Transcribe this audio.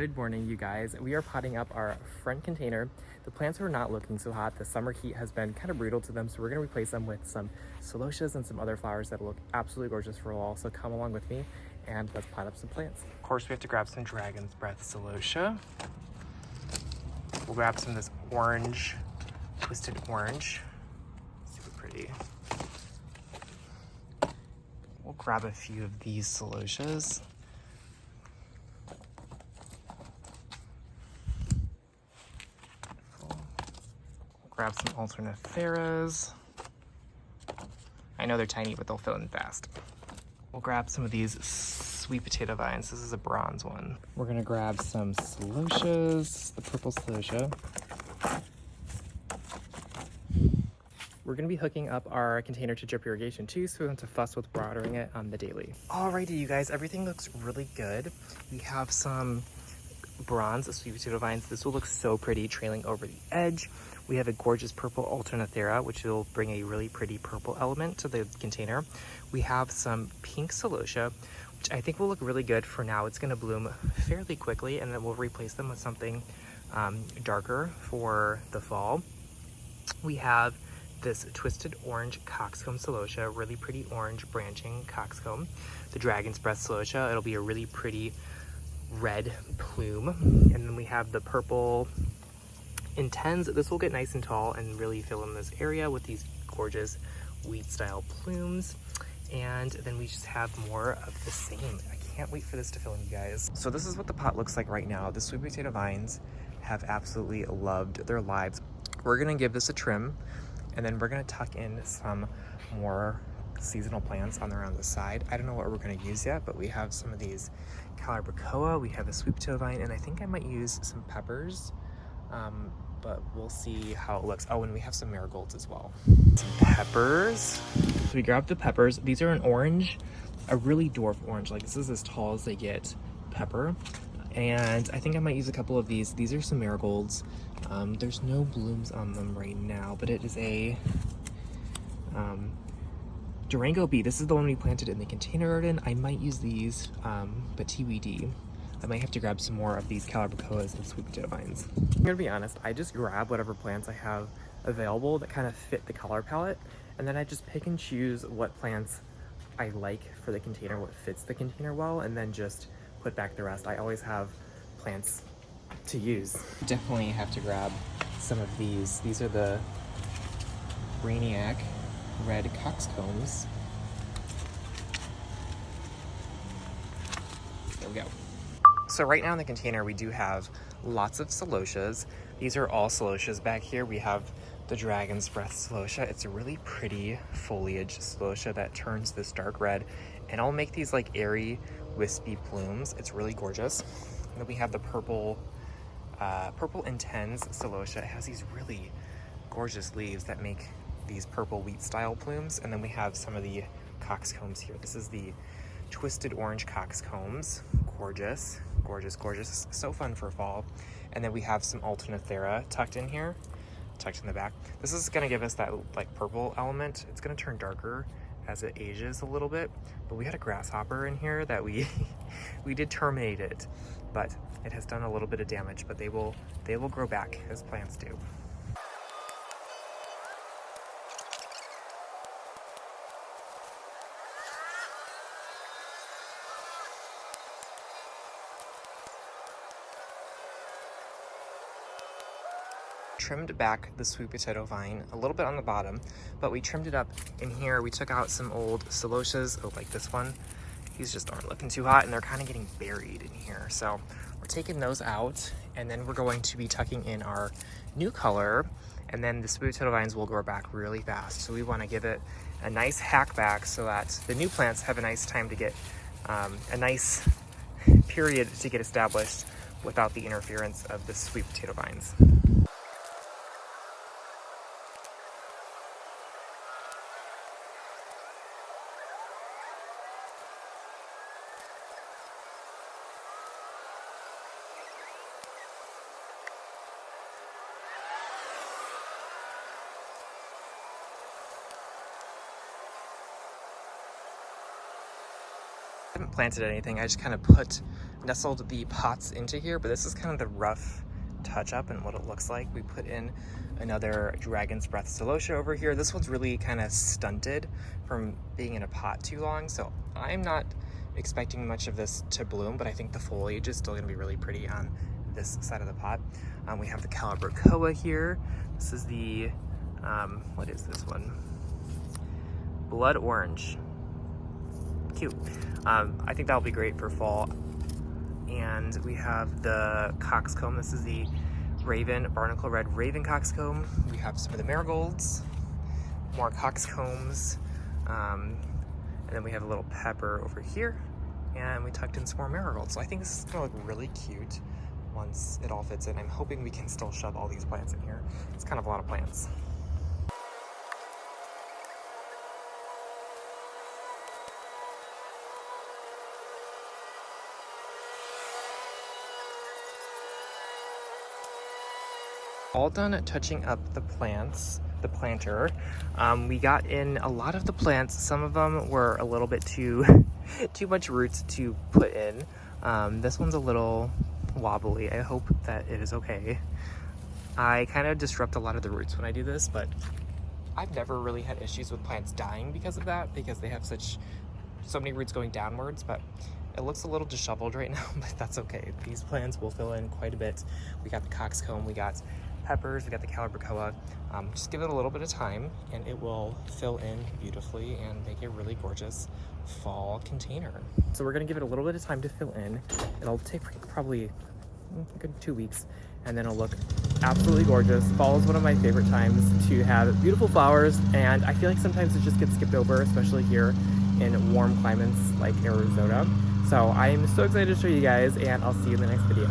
Good morning, you guys. We are potting up our front container. The plants are not looking so hot. The summer heat has been kind of brutal to them, so we're going to replace them with some celosias and some other flowers that will look absolutely gorgeous for fall. So come along with me and let's pot up some plants. Of course, we have to grab some dragon's breath celosia. We'll grab some of this orange, twisted orange. Super pretty. We'll grab a few of these celosias. Grab some Alternatheras. I know they're tiny, but they'll fill in fast. We'll grab some of these sweet potato vines. This is a bronze one. We're gonna grab some celosias, the purple celosia. We're gonna be hooking up our container to drip irrigation too, so we don't have to fuss with watering it on the daily. Alrighty, you guys, everything looks really good. We have some bronze sweet potato vines. This will look so pretty trailing over the edge. We have a gorgeous purple Alternathera, which will bring a really pretty purple element to the container. We have some pink celosia, which I think will look really good for now. It's going to bloom fairly quickly, and then we'll replace them with something darker for the fall. We have this twisted orange Cockscomb celosia, really pretty orange branching Cockscomb. The dragon's breath celosia, it'll be a really pretty red plume. And then we have the purple intenz. This will get nice and tall and really fill in this area with these gorgeous wheat style plumes. And then we just have more of the same. I can't wait for this to fill in, you guys. So this is what the pot looks like right now. The sweet potato vines have absolutely loved their lives. We're gonna give this a trim, and then we're gonna tuck in some more seasonal plants on around the side. I don't know what we're gonna use yet, but we have some of these Calibrachoa, we have a sweet potato vine, and I think I might use some peppers, but we'll see how it looks. Oh, and we have some marigolds as well. Some peppers. So we grabbed the peppers. These are an orange, a really dwarf orange. Like, this is as tall as they get pepper. And I think I might use a couple of these. These are some marigolds. There's no blooms on them right now, but it is a Durango bee. This is the one we planted in the container garden. I might use these, but TBD. I might have to grab some more of these Calibrachoas and sweet potato vines. I'm gonna be honest, I just grab whatever plants I have available that kind of fit the color palette, and then I just pick and choose what plants I like for the container, what fits the container well, and then just put back the rest. I always have plants to use. Definitely have to grab some of these. These are the brainiac red coxcombs. There we go. So right now in the container we do have lots of celosias. These are all celosias. Back here we have the dragon's breath celosia. It's a really pretty foliage celosia that turns this dark red, and I'll make these like airy wispy plumes. It's really gorgeous. And then we have the purple intenz celosia. It has these really gorgeous leaves that make these purple wheat style plumes. And then we have some of the coxcombs here. This is the twisted orange coxcombs. Gorgeous, gorgeous, gorgeous. So fun for fall. And then we have some Alternathera tucked in here, tucked in the back. This is gonna give us that like purple element. It's gonna turn darker as it ages a little bit, but we had a grasshopper in here that we did terminate it, but it has done a little bit of damage, but they will grow back as plants do. Trimmed back the sweet potato vine a little bit on the bottom, but we trimmed it up in here. We took out some old celosias, like this one. These just aren't looking too hot, and they're kind of getting buried in here. So we're taking those out, and then we're going to be tucking in our new color, and then the sweet potato vines will grow back really fast. So we want to give it a nice hack back so that the new plants have a nice time to get a nice period to get established without the interference of the sweet potato vines. I haven't planted anything. I just kind of put nestled the pots into here, but this is kind of the rough touch up and what it looks like. We put in another Dragon's Breath Celosia over here. This one's really kind of stunted from being in a pot too long, so I'm not expecting much of this to bloom, but I think the foliage is still going to be really pretty on this side of the pot. We have the Calibrachoa here. This is the, what is this one? Blood Orange. Cute. I think that'll be great for fall. And we have the Cockscomb. This is the Barnacle Red Raven Cockscomb. We have some of the marigolds, more Cockscombs, and then we have a little pepper over here, and we tucked in some more marigolds. So I think this is gonna look really cute once it all fits in. I'm hoping we can still shove all these plants in here. It's kind of a lot of plants. All done touching up the plants, the planter. We got in a lot of the plants. Some of them were a little bit too much roots to put in. This one's a little wobbly. I hope that it is okay. I kind of disrupt a lot of the roots when I do this, but I've never really had issues with plants dying because of that, because they have so many roots going downwards. But it looks a little disheveled right now, but that's okay. These plants will fill in quite a bit. We got the Cockscomb, we got peppers, we got the Calibrachoa. Just give it a little bit of time and it will fill in beautifully and make a really gorgeous fall container. So we're gonna give it a little bit of time to fill in. It'll take probably a good 2 weeks, and then it'll look absolutely gorgeous. Fall is one of my favorite times to have beautiful flowers, and I feel like sometimes it just gets skipped over, especially here in warm climates like Arizona. So I am so excited to show you guys, and I'll see you in the next video.